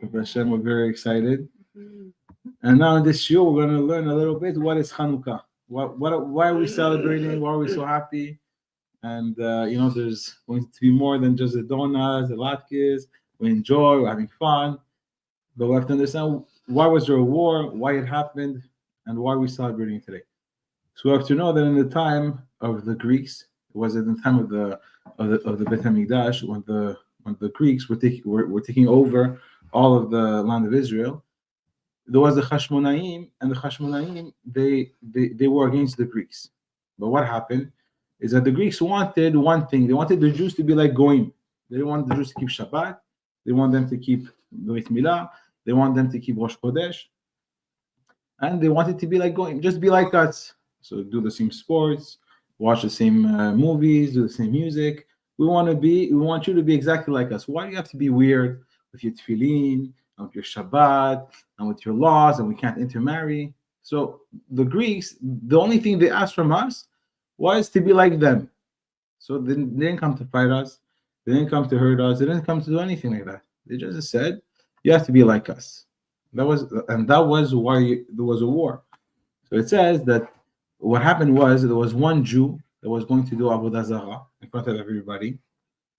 With Hashem, we're very excited. And now in this show, we're going to learn a little bit what is Hanukkah. Why are we celebrating? Why are we so happy? And there's going to be more than just the donuts, the latkes. We enjoy, we're having fun, but we have to understand why was there a war, why it happened, and why we're celebrating today. So we have to know that in the time of the Greeks, it was at the time of the Beit Hamikdash, when the Greeks were taking over all of the land of Israel. There was the Hashmonaim, and the Hashmonaim they were against the Greeks. But what happened is that the Greeks wanted one thing. They wanted the Jews to be like Goyim. They didn't want the Jews to keep Shabbat. They want them to keep Brit Milah. They want them to keep Rosh Chodesh. And they wanted to be like Goyim, just be like us. So do the same sports, watch the same movies, do the same music. We want you to be exactly like us. Why do you have to be weird with your tefillin, and with your Shabbat, and with your laws, and we can't intermarry? So the Greeks, the only thing they asked from us was to be like them. So they didn't come to fight us. They didn't come to hurt us. They didn't come to do anything like that. They just said, you have to be like us. That was why there was a war. So it says that what happened was there was one Jew that was going to do Avodah Zarah in front of everybody.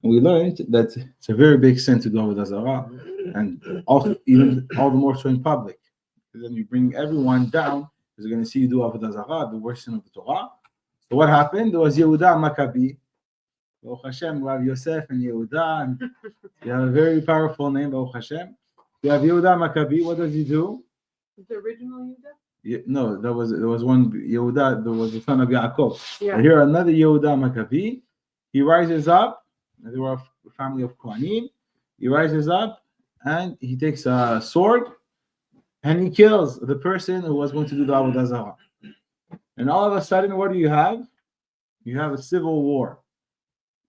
And we learned that it's a very big sin to do Avodah Zarah, and also even all the more so in public. Because then you bring everyone down, because they're going to see you do Avodah Zarah, the worst sin of the Torah. So what happened? There was Yehuda Maccabi. Baruch Hashem, we have Yosef and Yehuda, and you have a very powerful name, Baruch Hashem. You have Yehuda Maccabi. What does he do? The original Yehuda? Yeah, no, there was one Yehuda. There was the son of Yaakov. Yeah. And here another Yehuda Maccabi. He rises up. They were a family of Kohanim. He rises up and he takes a sword and he kills the person who was going to do the Avodah Zarah. And all of a sudden, what do you have? You have a civil war.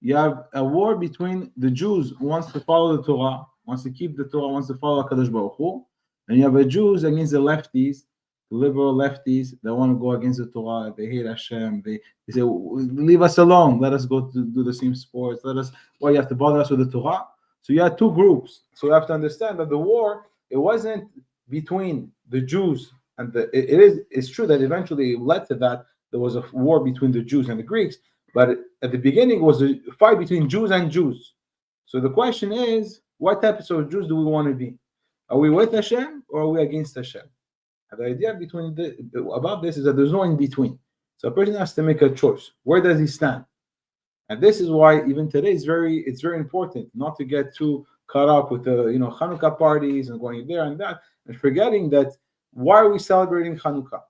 You have a war between the Jews who wants to follow the Torah, wants to keep the Torah, wants to follow HaKadosh Baruch Hu, and you have the Jews against the lefties, the liberal lefties that want to go against the Torah. They hate Hashem. They say, leave us alone. Let us go to do the same sports. Why you have to bother us with the Torah? So you had two groups. So you have to understand that the war, it wasn't between the Jews and it's true that eventually it led to that. There was a war between the Jews and the Greeks, but at the beginning it was a fight between Jews and Jews. So the question is, what types of Jews do we want to be? Are we with Hashem or are we against Hashem? And the idea about this is that there's no in between. So a person has to make a choice. Where does he stand? And this is why even today it's very important not to get too caught up with the Hanukkah parties and going there and that, and forgetting that why are we celebrating Hanukkah?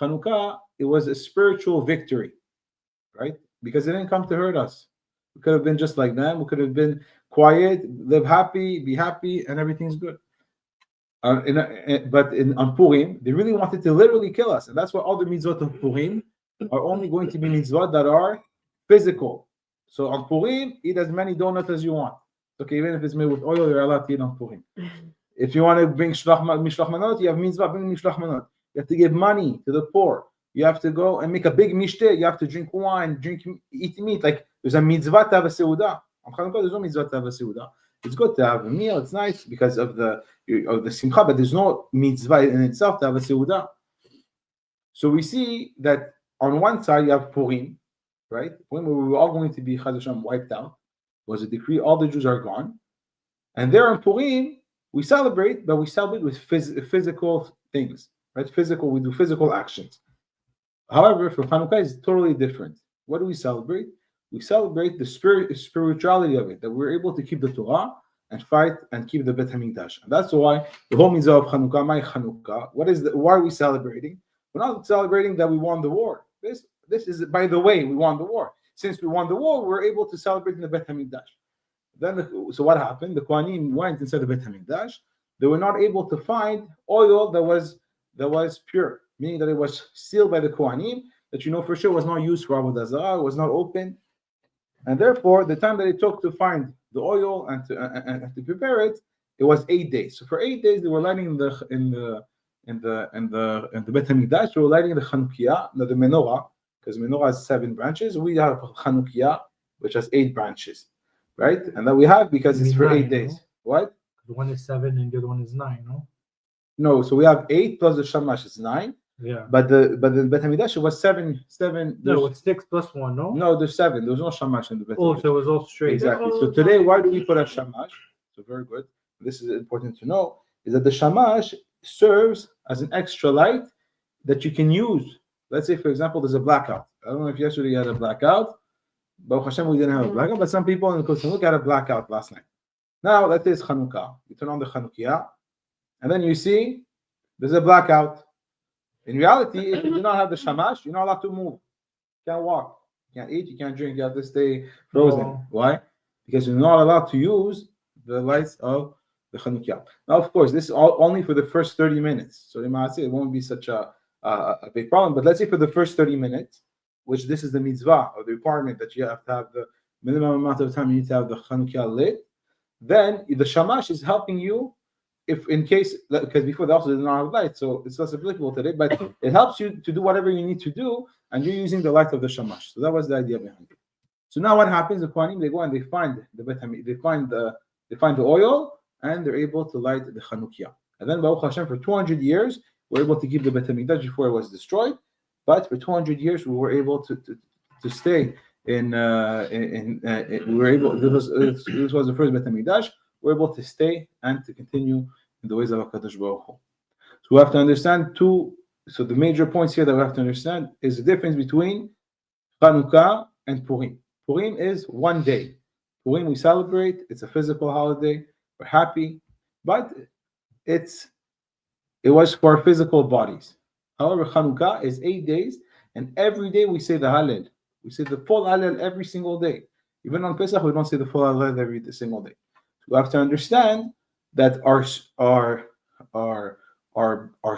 Hanukkah, it was a spiritual victory, right? Because it didn't come to hurt us. We could have been just like them. We could have been quiet, live happy, be happy, and everything's good. But on Purim, they really wanted to literally kill us. And that's why all the mitzvot of Purim are only going to be mitzvot that are physical. So on Purim, eat as many donuts as you want. Okay, even if it's made with oil, you're allowed to eat on Purim. If you want to bring mishloach manot, you have mitzvah, bring mishloach manot. You have to give money to the poor. You have to go and make a big mishteh. You have to drink wine, eat meat. Like there's a mitzvah to have a seudah. On Hanukkah, there's no mitzvah to have a seudah. It's good to have a meal. It's nice because of the simcha, but there's no mitzvah in itself to have a seudah. So we see that on one side you have Purim, right? Purim, where we were all going to be Chaz Hashem wiped out. It was a decree. All the Jews are gone, and there on Purim we celebrate, but we celebrate with physical things, right? We do physical actions. However, for Hanukkah, it's totally different. What do we celebrate? We celebrate the spirituality of it, that we're able to keep the Torah and fight and keep the Beit Hamikdash. And that's why the whole mitzvah of Hanukkah, my Hanukkah, why are we celebrating? We're not celebrating that we won the war. This is, by the way, we won the war. Since we won the war, we're able to celebrate in the Beit Hamikdash. So what happened? The Kohanim went inside the Beit Hamikdash. They were not able to find oil that was pure, meaning that it was sealed by the Kohanim, that for sure was not used for Avodah Zarah, was not open. And therefore, the time that it took to find the oil and to prepare it, it was 8 days. So for 8 days, they were lighting in the Beit Hamikdash. They were lighting the Chanukiah, the menorah, because menorah has 7 branches. We have Chanukiah, which has 8 branches, right? And that we have because it's for 8 days. What? The one is 7 and the other one is 9, no? No, so we have 8 plus the shamash is 9. Yeah. But the Bet Hamikdash was 7. No, it's 6 plus 1, no? No, there's 7. There was no shamash in the Bet Oh, Hamikdash. so it was all straight. Exactly. So today, why do we put a shamash? So very good. This is important to know, is that the shamash serves as an extra light that you can use. Let's say, for example, there's a blackout. I don't know if yesterday you had a blackout. Baruch Hashem, we didn't have a blackout, but some people in the Kosovo had a blackout last night. Now, let's say it's Hanukkah. You turn on the Hanukkah, and then you see there's a blackout. In reality, if you do not have the shamash, you're not allowed to move. You can't walk, you can't eat, you can't drink, you have to stay frozen. Oh. Why? Because you're not allowed to use the lights of the Hanukkah. Now, of course, this is only for the first 30 minutes. So it won't be such a big problem. But let's say for the first 30 minutes, which this is the mitzvah or the requirement that you have to have the minimum amount of time you need to have the Hanukkah lit, then the shamash is helping you if in case, because before they also did not have light, so it's less applicable today, but it helps you to do whatever you need to do, and you're using the light of the shamash. So that was the idea behind it. So now what happens? The Kohanim, they go and they find the oil, and they're able to light the Hanukkah. And then Baruch Hashem, for 200 years, we're able to keep the Bet HaMikdash before it was destroyed. But for 200 years, we were able to stay in. We were able. This was the first Bet HaMikdash. We're able to stay and to continue in the ways of HaKadosh Baruch Hu. So we have to understand two. So the major points here that we have to understand is the difference between Hanukkah and Purim. Purim is one day. Purim we celebrate. It's a physical holiday. We're happy, but it was for our physical bodies. However, Hanukkah is 8 days, and every day we say the Hallel. We say the full Hallel every single day. Even on Pesach, we don't say the full Hallel every single day. So we have to understand that our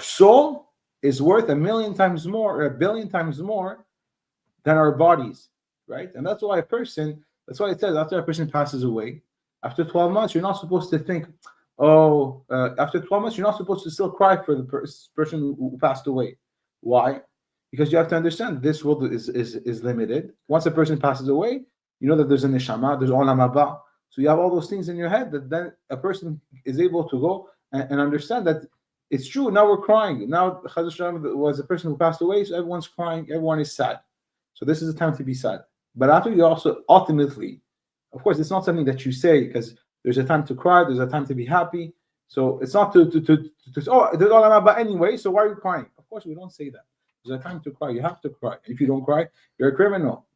soul is worth 1,000,000 times more, or 1,000,000,000 times more than our bodies, right? And that's why that's why it says after a person passes away, after 12 months, you're not supposed to think, after 12 months, you're not supposed to still cry for the person who passed away. Why? Because you have to understand this world is limited. Once a person passes away, you know that there's a neshama, there's olam haba. So you have all those things in your head that then a person is able to go and understand that it's true. Now we're crying. Now was a person who passed away, so everyone's crying, everyone is sad. So this is a time to be sad. But after you also ultimately, of course, it's not something that you say because there's a time to cry, there's a time to be happy. So it's not there's olam haba anyway, so why are you crying? Of course, we don't say that. There's a time to cry. You have to cry. If you don't cry, you're a criminal,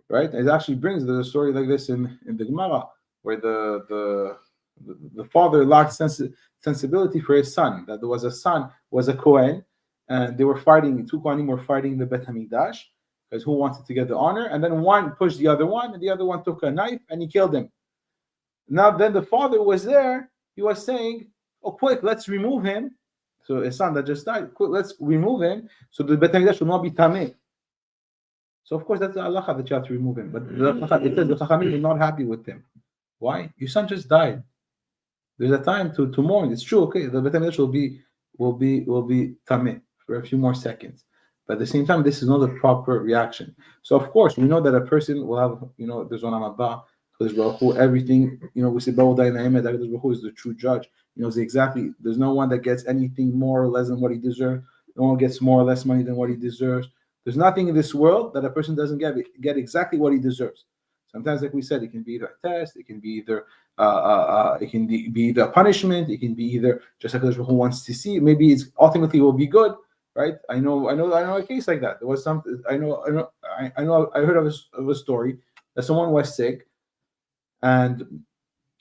right? It actually brings a story like this in the Gemara, where the father lacked sensibility for his son. That there was a son, was a Kohen, and they were fighting. 2 Kohanim were fighting the Bet Hamikdash because who wanted to get the honor, and then one pushed the other one, and the other one took a knife and he killed him. Now then the father was there. He was saying, "Oh, quick, let's remove him." So his son that just died, quick, let's remove him so the Bet Hamikdash will not be tameh. So of course that's the halacha that you have to remove him. But it says the Chachamim are not happy with him. Why? Your son just died. There's a time to mourn. It's true. Okay, the Bet Hamikdash will be tameh for a few more seconds. But at the same time, this is not the proper reaction. So of course, we know that a person will have, there's olam haba, Kadosh Baruch Hu, everything, we say Ba'odai Na'emet, that Kadosh Baruch Hu is the true judge. He knows exactly. There's no one that gets anything more or less than what he deserves. No one gets more or less money than what he deserves. There's nothing in this world that a person doesn't get exactly what he deserves. Sometimes, like we said, it can be either a test, it can be either a punishment, it can be either just like Kadosh Baruch Hu wants to see. Maybe it's ultimately will be good. Right? I know a case like that. There was something I heard of a story that someone was sick, and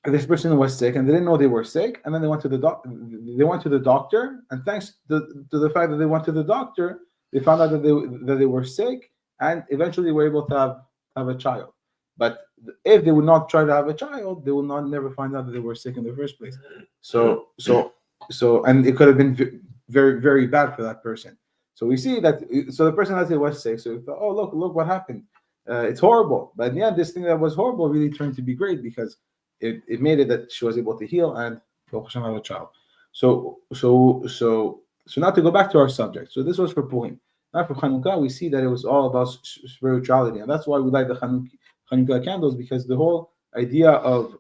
this person was sick, and they didn't know they were sick, and then they went to the doctor. They went to the doctor, and thanks to the fact that they went to the doctor, they found out that they were sick, and eventually were able to have a child. But if they would not try to have a child, they will never find out that they were sick in the first place. So, and it could have been very, very bad for that person. So we see that. So the person that was sick. So we thought, oh look what happened. It's horrible. But in the end, this thing that was horrible really turned to be great because it made it that she was able to heal and have a child. So now to go back to our subject. So this was for Purim. Now for Hanukkah, we see that it was all about spirituality, and that's why we light the Hanukkah candles, because the whole idea of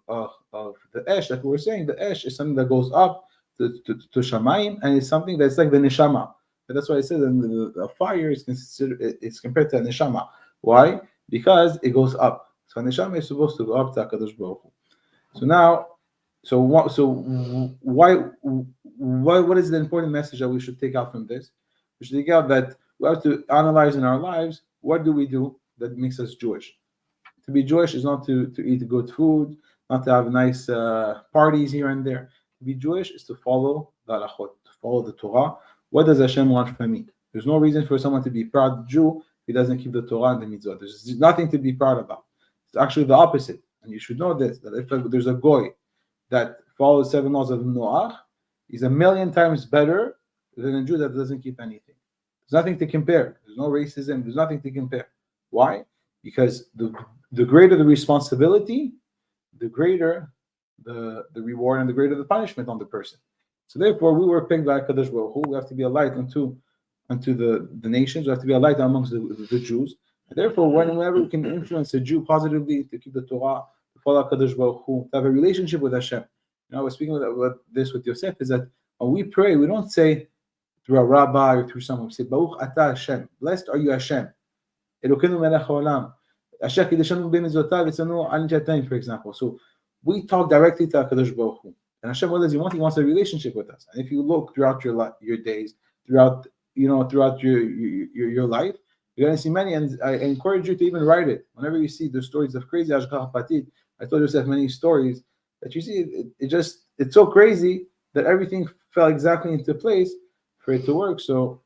the Esh, like we were saying, the Esh is something that goes up to Shamayim, and it's something that's like the Neshama. But that's why it says that the fire is considered, it's compared to a Neshama. Why? Because it goes up. So a Neshama is supposed to go up to HaKadosh Baruch Hu. So now, what is the important message that we should take out from this? We should take out that we have to analyze in our lives, what do we do that makes us Jewish? To be Jewish is not to eat good food, not to have nice parties here and there. To be Jewish is to follow the halachot, to follow the Torah. What does Hashem want from me? There's no reason for someone to be proud Jew if he doesn't keep the Torah and the mitzvot. There's nothing to be proud about. It's actually the opposite. And you should know this, that if there's a goy that follows 7 laws of Noach, he's 1,000,000 times better than a Jew that doesn't keep anything. There's nothing to compare. There's no racism. There's nothing to compare. Why? Because the greater the responsibility, the greater the reward and the greater the punishment on the person. So therefore, we were picked by Kadosh Baruch Hu. We have to be a light unto the nations. We have to be a light amongst the Jews. And therefore, whenever we can influence a Jew positively to keep the Torah, to follow Kadosh Baruch Hu, to have a relationship with Hashem. I was speaking about this with Yosef, is that when we pray, we don't say through a rabbi or through someone. We say, Baruch Ata Hashem. Blessed are you, Hashem. Elokeinu melech haolam. Asher kiddushanu b'mitzvotav v'tzanu al nitzatim, for example. So we talk directly to HaKadosh Baruch Hu. And Hashem, what does He want? He wants a relationship with us. And if you look throughout your days, throughout your life, you're going to see many. And I encourage you to even write it. Whenever you see the stories of crazy Ashgacha Pratit, I told Yosef many stories that you see. It's so crazy that everything fell exactly into place for it to work. So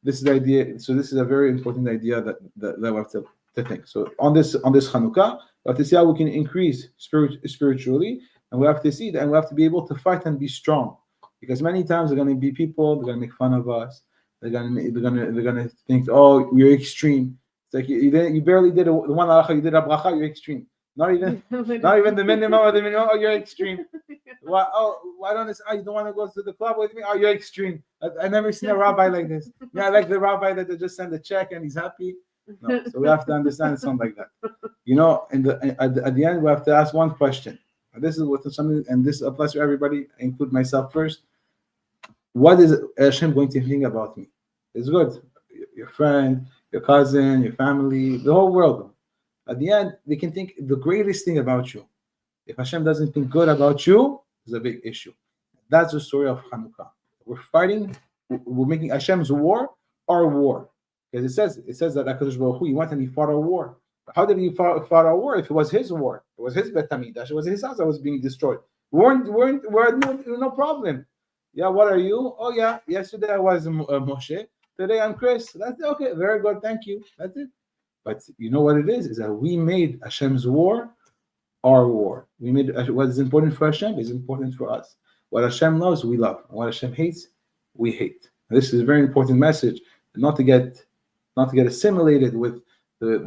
this is the idea. So this is a very important idea that we have to think. So on this Hanukkah, we have to see how we can increase spiritually, and we have to see that, and we have to be able to fight and be strong, because many times there are going to be people, they're going to make fun of us. They're gonna think, oh, you're extreme. It's like you barely did the one halacha, you did a bracha, you're extreme. Not even the minimum of the minimum. Oh, you're extreme. Why? Oh, why don't this? Oh, you don't want to go to the club with me? Oh, you're extreme. I never seen a rabbi like this. Yeah, I like the rabbi that they just send a check and he's happy. No, so we have to understand it's not like that. At the end, we have to ask one question. And this is what something, and this applies to everybody. I include myself first. What is Hashem going to think about me? It's good. Your friend, your cousin, your family, the whole world. At the end, they can think the greatest thing about you. If Hashem doesn't think good about you, it's a big issue. That's the story of Hanukkah. We're fighting. We're making Hashem's war our war. Because it says that HaKadosh Baruch Hu, he went and he fought a war. But how did he fight a war if it was his war? It was his Bet HaMikdash. It was his house that was being destroyed. We had no problem. Yeah, what are you? Oh yeah, yesterday I was Moshe. Today I'm Chris. That's okay. Very good. Thank you. That's it. But you know what it is that we made Hashem's war our war. We made what is important for Hashem is important for us. What Hashem loves, we love. And what Hashem hates, we hate. And this is a very important message, not to get assimilated with the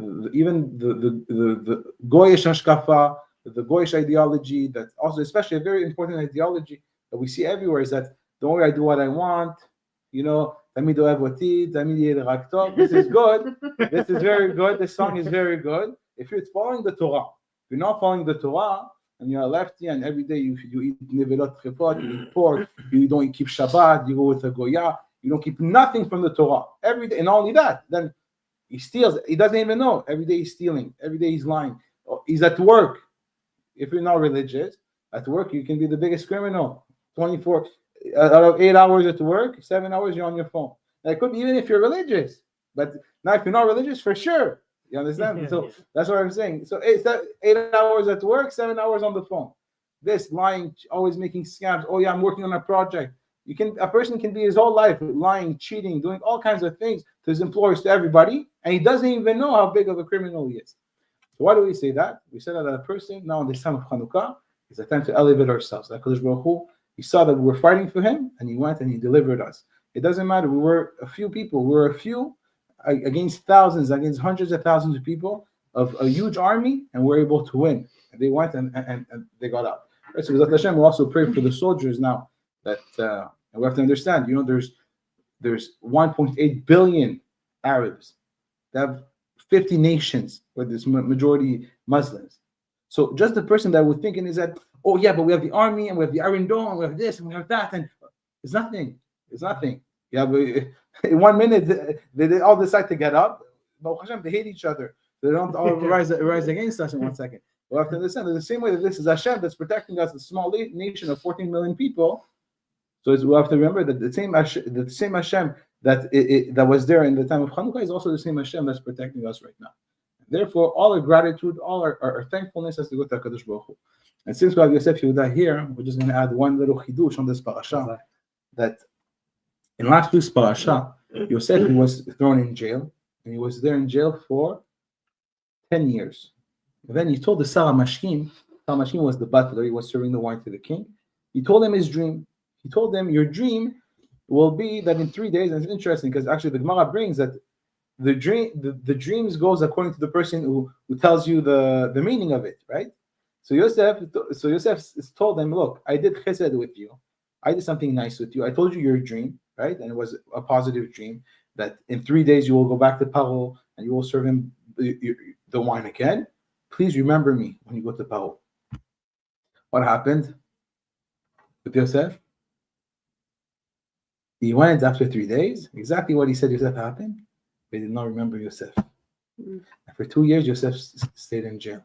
Goyish hashkafa, the Goyish ideology. That's also especially a very important ideology that we see everywhere. Is that don't worry, I do what I want. Tamid ohev oti, tamid yeh rak tov. This is good. This is very good. This song is very good. If you're following the Torah, if you're not following the Torah and you're a lefty and every day you eat nevelot chefot, you eat pork, you don't keep Shabbat, you go with a goya, you don't keep nothing from the Torah every day, and not only that, then he steals. He doesn't even know. Every day he's stealing. Every day he's lying. He's at work. If you're not religious, at work you can be the biggest criminal. 24 out of 8 hours at work, 7 hours you're on your phone. That could be even if you're religious, but now if you're not religious, for sure. You understand? So that's what I'm saying. So it's that 8 hours at work, 7 hours on the phone. This lying, always making scams. Oh yeah, I'm working on a project. A person can be his whole life lying, cheating, doing all kinds of things to his employers, to everybody, and he doesn't even know how big of a criminal he is. So why do we say that? We say that a person now in this time of Hanukkah, it's a time to elevate ourselves. Like HaKadosh Baruch Hu, he saw that we were fighting for him, and he went and he delivered us. It doesn't matter. We were a few people. We were a few against thousands, against hundreds of thousands of people of a huge army, and we're able to win. And they went and they got out. Right? So with Hashem, we also pray for the soldiers now. That and we have to understand, there's 1.8 billion Arabs. They have 50 nations where there's majority Muslims. So just the person that would think is that, oh yeah, but we have the army and we have the Iron Dome and we have this and we have that, and it's nothing. It's nothing. Yeah, but in 1 minute they all decide to get up. But Hashem, they hate each other. They don't all rise against us in 1 second. We have to understand that the same way that this is Hashem that's protecting us, a small nation of 14 million people. So we have to remember that the same Hashem that was there in the time of Hanukkah is also the same Hashem that's protecting us right now. Therefore, all our gratitude, all our thankfulness has to go to HaKadosh Baruch Hu. And since we have Yosef Yehuda here, we're just going to add one little chidush on this parasha, that in last week's parasha, Yosef was thrown in jail, and he was there in jail for 10 years. And then he told the Sarah Mashkim was the butler, he was serving the wine to the king. He told him his dream. He told them, your dream will be that in 3 days, and it's interesting because actually the Gemara brings that the dreams goes according to the person who tells you the meaning of it, right? So Yosef told them, look, I did chesed with you. I did something nice with you. I told you your dream, right? And it was a positive dream that in 3 days you will go back to Paro and you will serve him the wine again. Please remember me when you go to Paro. What happened with Yosef? He went after 3 days. Exactly what he said Yosef happened. They did not remember Yosef. And for 2 years, Yosef stayed in jail.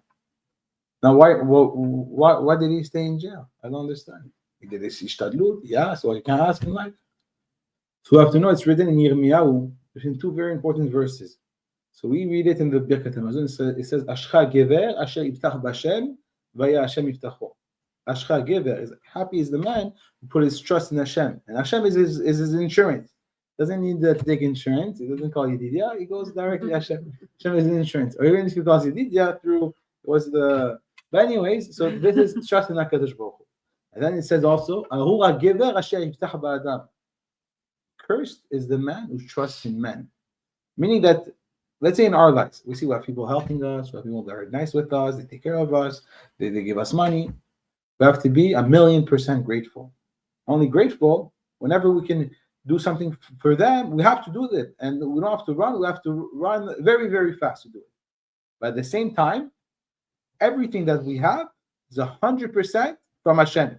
Now, why did he stay in jail? I don't understand. He did this ishtadlut. Yeah, so you can ask in life. So we have to know it's written in Yirmiyahu, in 2 very important verses. So we read it in the Birkat Hamazon. It says, Ashcha gever asher yiftach b'Hashem vaya Hashem yiftacho. Ashcha gever, happy is the man who put his trust in Hashem. And Hashem is his insurance. Doesn't need to take insurance. He doesn't call Yedidia. He goes directly Hashem. Hashem is his insurance. Or even if he calls Yedidia But anyways, so this is trust in HaKadosh Baruch Hu. And then it says also, Ahu gever asher yiftach ba'adam. Cursed is the man who trusts in men. Meaning that, let's say in our lives, we see we have people helping us, we have people that are nice with us, they take care of us, they give us money. We have to be 1,000,000% grateful. Only grateful whenever we can do something for them, we have to do it. And we don't have to run, we have to run very, very fast to do it. But at the same time, everything that we have is 100% from Hashem.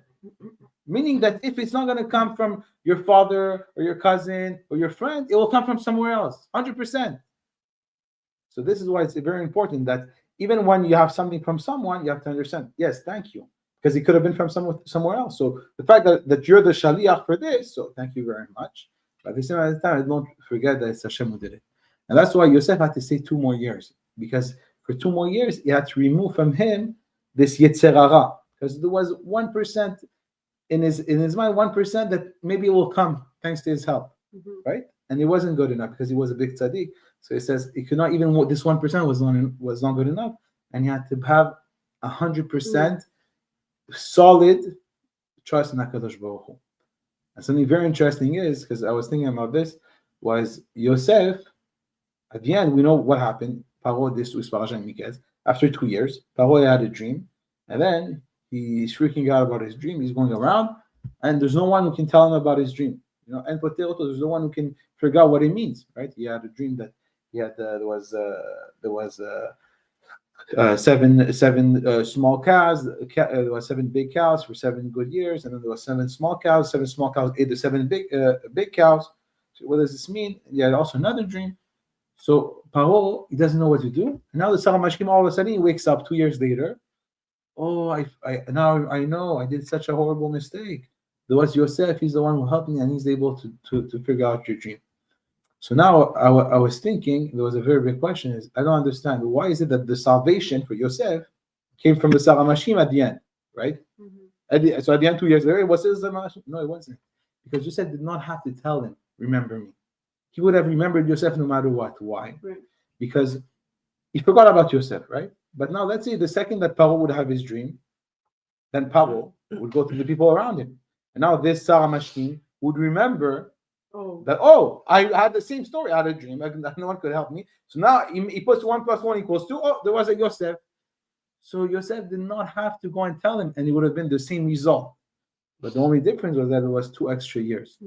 Meaning that if it's not going to come from your father or your cousin or your friend, it will come from somewhere else, 100%. So this is why it's very important that even when you have something from someone, you have to understand, yes, thank you. Because it could have been from somewhere else. So the fact that you're the shaliach for this, so thank you very much. But at the same time, don't forget that it's Hashem who did it. And that's why Yosef had to stay 2 more years. Because for 2 more years, he had to remove from him this Yetzer Hara. Because there was 1% in his mind, 1% that maybe it will come thanks to his help. Right? And it wasn't good enough because he was a big tzaddik. So he says it could not even, this 1% was not good enough. And he had to have 100% solid trust in HaKadosh Baruch Hu. And something very interesting is, because I was thinking about this, was Yosef, at the end, we know what happened. Paro, this was Parashat Miketz. After 2 years, Paro had a dream, and then he's freaking out about his dream. He's going around, and there's no one who can tell him about his dream. And there's no one who can figure out what it means, right? He had a dream that he had, there was 7 small cows. There was 7 big cows for 7 good years, and then there was 7 small cows. 7 small cows ate the 7 big cows. So what does this mean? He had also another dream. So Paro, he doesn't know what to do. And now the Sarah Mashkim, all of a sudden, he wakes up 2 years later. Oh, now I know I did such a horrible mistake. There was Yosef. He's the one who helped me, and he's able to figure out your dream. So now I was thinking, there was a very big question, is I don't understand. Why is it that the salvation for Yosef came from the Sarah Mashkim at the end, right? So at the end, 2 years later, was it Sarah Mashkim? No, it wasn't. Because Yosef did not have to tell him, remember me. He would have remembered Yosef no matter what. Why? Right. Because he forgot about Yosef, right? But now let's say the second that Paro would have his dream, then Paro would go to the people around him. And now this Sarah Mashkim would remember that, I had the same story. I had a dream. No one could help me. So now he puts 1 + 1 = 2. Oh, there was a Yosef. So Yosef did not have to go and tell him, and it would have been the same result. But the only difference was that it was 2 extra years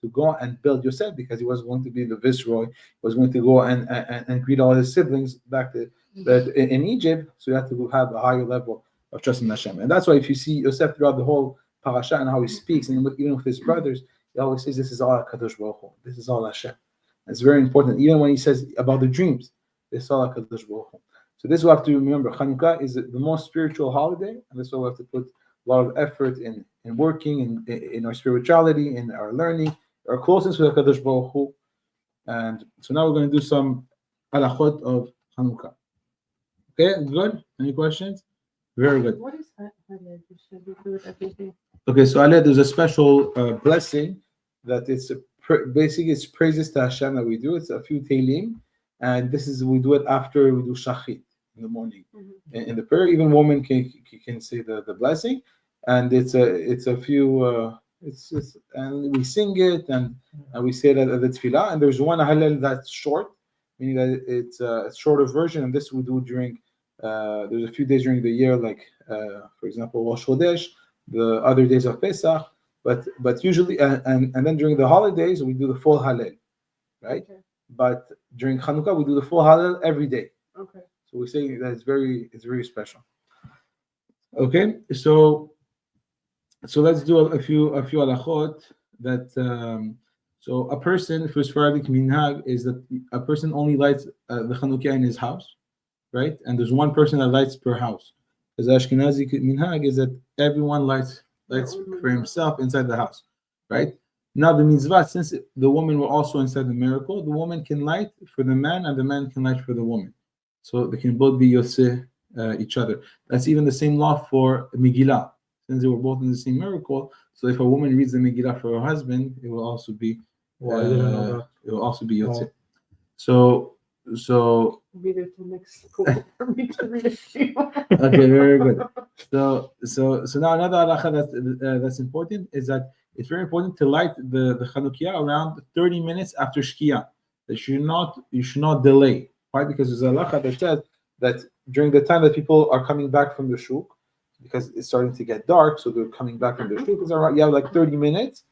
to go and build Yosef, because he was going to be the viceroy. He was going to go and greet all his siblings back to But in Egypt, so you have to have a higher level of trust in Hashem. And that's why if you see Yosef throughout the whole parasha and how he speaks, and even with his brothers, he always says, this is all Kadosh Baruch Hu. This is all Hashem. It's very important. Even when he says about the dreams, this is all Kadosh Baruch Hu. So this is what we have to remember. Hanukkah is the most spiritual holiday, and this is why we have to put a lot of effort in working, in our spirituality, in our learning, our closeness with Kadosh Baruch Hu. And so now we're going to do some halachot of Hanukkah. Okay, good? Any questions? Very good. What is Haled? Should we do it every day? Okay, so Haled, there's a special blessing that it's basically it's praises to Hashem that we do. It's a few Tehillim, and we do it after we do Shachit in the morning. In the prayer, even women can say the blessing, and it's a few and we sing it and we say that at the tefillah. And there's one Halel that's short, meaning that it's a shorter version, and this we do during there's a few days during the year, like for example Rosh Chodesh, the other days of Pesach, but usually and then during the holidays we do the full Halel, right? Okay. But during Hanukkah we do the full Halel every day. Okay. So we say that it's very special. Okay, so let's do a few halachot that. So a person, for Sephardic minhag, is that a person only lights the Hanukkah in his house, right? And there's one person that lights per house. As Ashkenazi minhag is that everyone lights for himself inside the house, right? Now the mitzvah, since the woman were also inside the miracle, the woman can light for the man and the man can light for the woman. So they can both be Yoseh each other. That's even the same law for Megillah. Since they were both in the same miracle, so if a woman reads the Megillah for her husband, it will also be Yotze. So Be there till next school for me to read it to you. okay, very good. So now another halacha that's important is that it's very important to light the Chanukiah around 30 minutes after Shkia. That you should not delay. Why? Because there's a halacha that says that during the time that people are coming back from the shuk, because it's starting to get dark, so they're coming back from the shuk. You have like 30 minutes,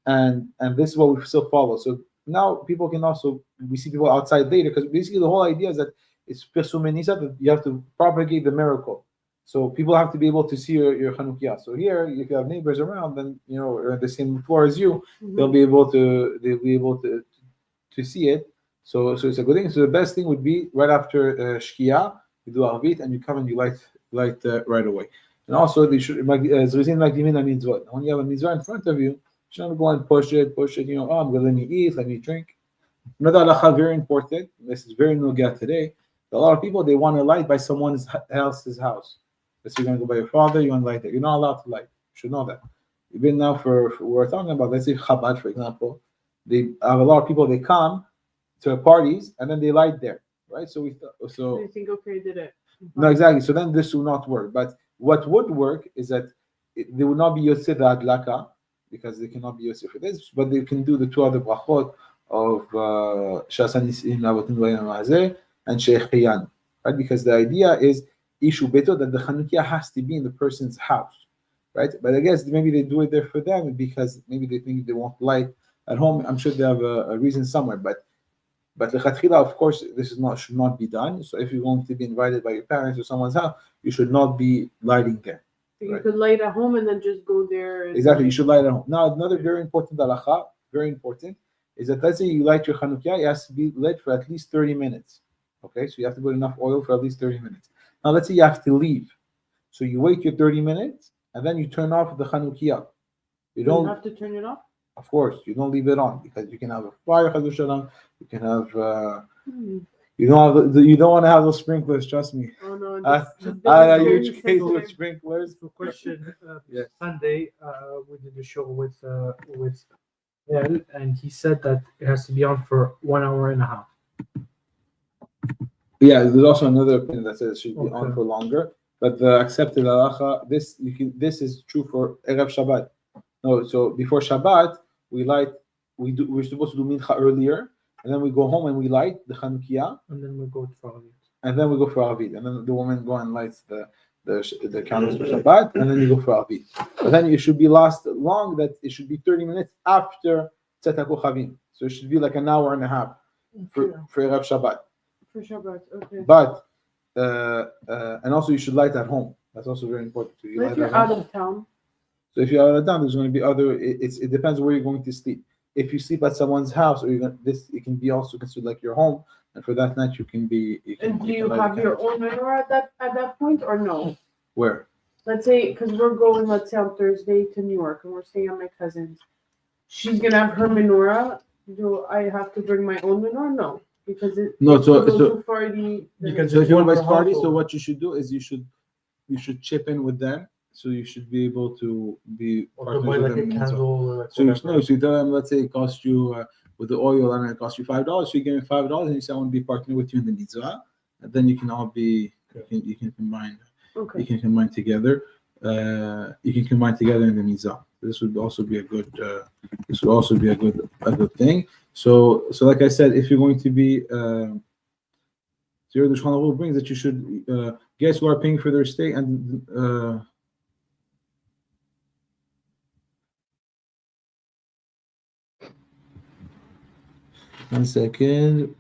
and this is what we still follow. So now people can also, we see people outside later, because basically the whole idea is that it's Persumenisa, that you have to propagate the miracle. So people have to be able to see your Chanukiah. So here, if you have neighbors around, then or the same floor as you, they'll be able to see it. So it's a good thing. So the best thing would be right after Shkia, you do Arvit, and you come and you light right away. And also, they should when you have a mitzvah in front of you, you shouldn't go and push it. I'm going to let me eat, let me drink. Another halacha, very important. This is very nogah today. A lot of people, they want to light by someone else's house. Let's say you're going to go by your father, you want to light it. You're not allowed to light. You should know that. Even now, for we're talking about, let's say Chabad, for example, they have a lot of people. They come to parties and then they light there, right? So You think, okay, did it? No, exactly. So then this will not work. But what would work is that they would not be Yosef Adlaka, because they cannot be Yosef for this, but they can do the two other brachot of Shasan Nisim Avotin Vayim and Sheikhiyan, right? Because the idea is Ishu Beto, that the Chanukiah has to be in the person's house, right? But I guess maybe they do it there for them because maybe they think they won't light at home. I'm sure they have a reason somewhere, but lechatchila, of course, this should not be done. So if you're going to be invited by your parents or someone's house, you should not be lighting there. So you could light at home and then just go there. Exactly, you should light at home. Now, another very important halacha, very important, is that let's say you light your Chanukiah, it has to be lit for at least 30 minutes. Okay, so you have to put enough oil for at least 30 minutes. Now, let's say you have to leave. So you wait your 30 minutes and then you turn off the Chanukiah. You don't have to turn it off? Of course, you don't leave it on because you can have a fire, you can have you don't want to have those sprinklers, trust me. Oh no, I use case with sprinklers. The question Yes. Sunday we did a show with Yael, and he said that it has to be on for 1 hour and a half. Yeah, there's also another opinion that says it should be on for longer. But the accepted halacha, this is true for Erev Shabbat. No, so before Shabbat, we're supposed to do mincha earlier, and then we go home and we light the Chanukiah, and then we go for Arvit. And then we go for Arvit, and then the woman go and lights the candles for Shabbat, and then you go for Arvit. But then it should be last long, that it should be 30 minutes after Tzat HaKochavim. So it should be like an hour and a half for Erev Shabbat. For Shabbat, okay. But and also you should light at home. That's also very important too. You What light if you're at out home. of town? So if you're out of town, there's going to be other. It depends where you're going to sleep. If you sleep at someone's house, or you're going it can be also considered like your home, and for that night you can be. And do you you can light have a your candle. own menorah at that point or no? Where? Let's say because we're going, let's say on Thursday to New York and we're staying at my cousin's. She's gonna have her menorah. Do I have to bring my own menorah? No, because it No, if so- we go so- to party. then Because So if you want to One party, so household. what you should do is you should chip in with them. So you should be able to be Or to partners buy with like a them. candle or like So you, whatever. no, so you tell them, let's say it costs you with the oil and it costs you $5. So you give me $5 and you say I want to be partner with you in the mitzvah, and then you can all be you can combine Okay. you can combine together. You can combine together in the mitzvah. This would also be a good. This would also be a good thing. So like I said, if you're going to be here the Shulchan Aruch brings that you should guys who are paying for their stay and one second.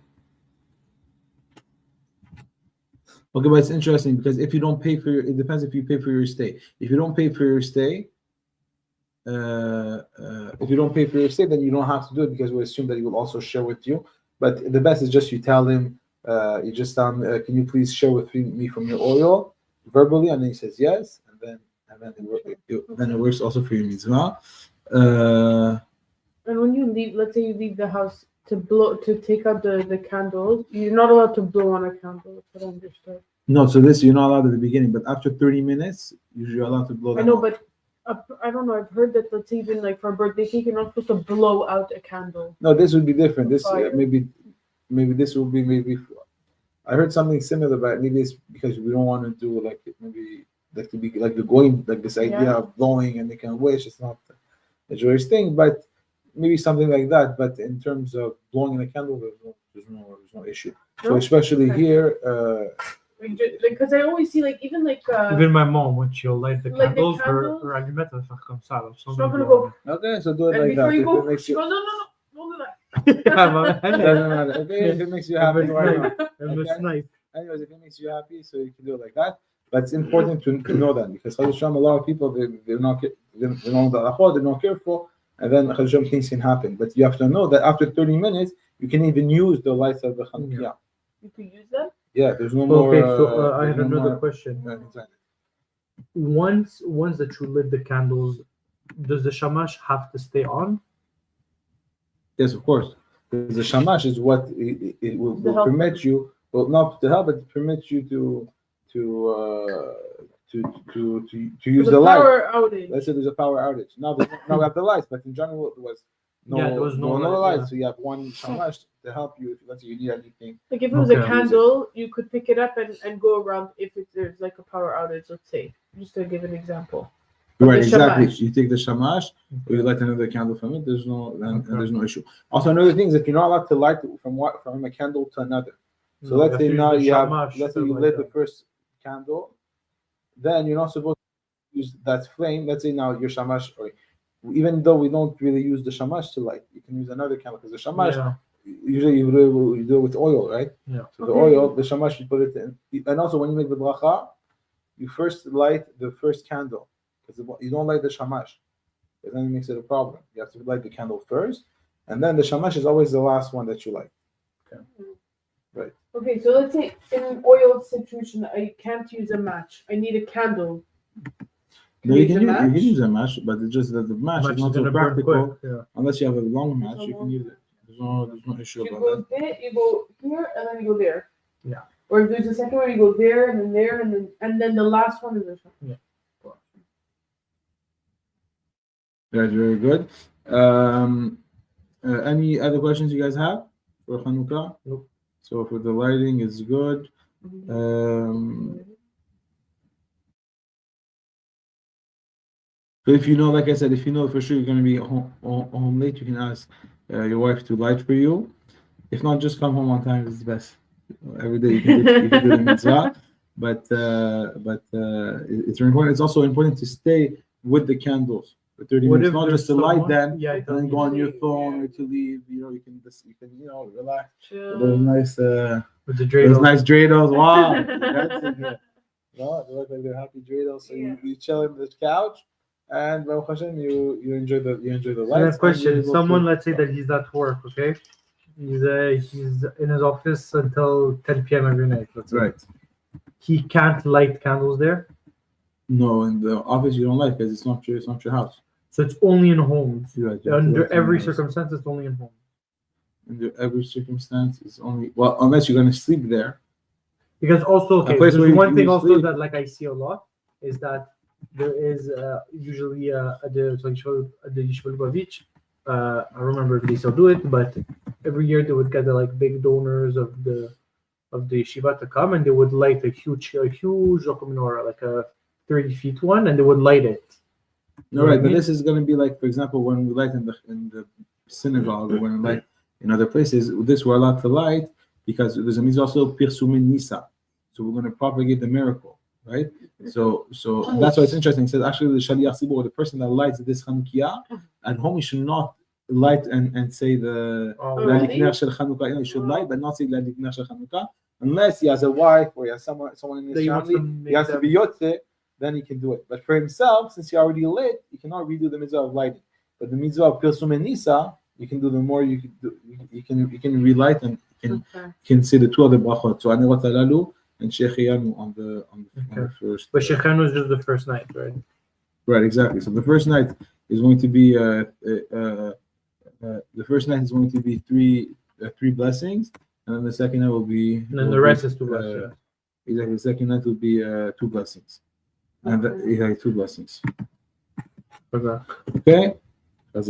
Okay, but it's interesting because if you don't pay for it depends if you pay for your stay. If you don't pay for your stay, then you don't have to do it because we assume that he will also share with you. But the best is just you tell him, you just tell him, can you please share with me from your oil verbally, and then he says yes, and then it works also for your mitzvah. And when you leave, let's say you leave the house to take out the candles, you're not allowed to blow on a candle. That's what I understood. No, so this you're not allowed at the beginning, but after 30 minutes, you're allowed to blow I them know, out. but I don't know. I've heard that let's say even like for a birthday cake, you're not supposed to blow out a candle. No, this would be different. This Fire. maybe this will be I heard something similar, but maybe it's because we don't want to do like maybe like to be like the going like this idea Yeah. of blowing and making a wish. It's not a joyous thing, but maybe something like that. But in terms of blowing in a candle, there's no issue. So No? especially Okay. here, Because I always see like even like Even my mom, when she'll light the Like the candles, candles? her allumette va faire comme ça. Alors, She's not gonna go. okay, so do it And like before that. you If go, it makes she you goes, no, don't do that. doesn't matter. Okay, if it makes you happy, why not? And the Okay. snipe. Anyways, if it makes you happy, so you can do it like that. But it's important to know that because Hashem, a lot of people they're not they're not careful, and then Hashem things can happen. But you have to know that after 30 minutes, you can even use the lights of the Hanukkah. You can use them. Yeah, there's no more. Okay, so I there's have no another more- question. Exactly. Once that you lit the candles, does the shamash have to stay on? Yes, of course. Because the shamash is what it will The helper. permit you. Well, not to help, but it permits you to use For the light. power outage. Let's say there's a power outage. Now we have the lights, but in general there was no, Yeah, there was no no light, lights. yeah. So you have one shamash to help you if let's say you need anything. Like if it was a Okay. candle, you could pick it up and go around if there's like a power outage. Let's say, just to give an example. Right, The exactly. shamash. You take the shamash, or you light another candle from it. There's no and Okay. there's no issue. Also, another thing is that you're not allowed to light from a candle to another. So let's say now you have, let's say you lit the first candle, then you're not supposed to use that flame. Let's say now your shamash, or even though we don't really use the shamash to light, you can use another candle because the shamash usually you do it with oil, right? Yeah. So the Okay. oil, the shamash, you put it in, and also when you make the bracha, you first light the first candle because you don't light the shamash, because then it makes it a problem. You have to light the candle first, and then the shamash is always the last one that you light. Okay, so let's say in an oil situation, I can't use a match. I need a candle. No, you can use a use a match, but it's just that the match is not so practical unless you have a long match. You can use it. There's no issue You about go that. there, you go here, and then you go there. Yeah. Or if there's a second one, you go there, and then there, and then the last one is this one. Yeah. That's very good. Any other questions you guys have for Hanukkah? Nope. So for the lighting, it's good. So if you know, like I said, if you know for sure you're going to be home late, you can ask your wife to light for you. If not, just come home on time is the best. Every day you can do the mitzvah, but it's very important. It's also important to stay with the candles. for 30 What minutes, if not there's just to light someone- them, Yeah, and then go on your phone Yeah. or to leave. You can relax. Chill. Those nice, with the those dreidel. nice dreidels. Wow, that's in here. No, they look like they're happy dreidels. So Yeah. you chill on the couch, and Baruch Hashem, you enjoy the So lights. that question: and you go someone, to- let's say that he's at work, okay? He's in his office until 10 p.m. every night. Let's say. Right. He can't light candles there, No, in the office you don't like because it's not your house. so it's only in homes. You're right, you have to Under light in every your house. circumstance, it's only in homes. Under every circumstance, it's only unless you're gonna sleep there. Because also, okay, place where there's you- one thing you also sleep. that like I see a lot is that there is usually at the Yeshiva Lubavitch, I don't remember if they still do it, but every year they would gather like big donors of the yeshiva to come, and they would light a huge menorah, like a 30 feet one, and they would light it. No, right, but this is gonna be like, for example, when we light in the synagogue or when we light in other places. This we're allowed to light because there's a mitzvah also pirsumin nisa, so we're gonna propagate the miracle, right? So that's why it's interesting. It says actually the shaliach tzibur, the person that lights this Hanukkah at home, he should not light and say the really? Ladikner shel Hanukkah. You know, he should light but not say Ladikner shel Hanukkah unless he has a wife or he has someone in his That he wants to family. He make has to them- be yotze, then he can do it. But for himself, since he already lit, he cannot redo the mitzvah of lighting. But the mitzvah of Pirsum and Nisa, you can do the more you can do. You can relight and Okay. can say the two other brachot. So Anirot Alalu and Shechiyanu on the first. But Shechan was just the first night, right? Right, exactly. So the first night is going to be three blessings, and then the second night will be. And then the rest is 2 blessings. Exactly. The second night will be 2 blessings, and Okay. 2 blessings. Okay. Okay. That's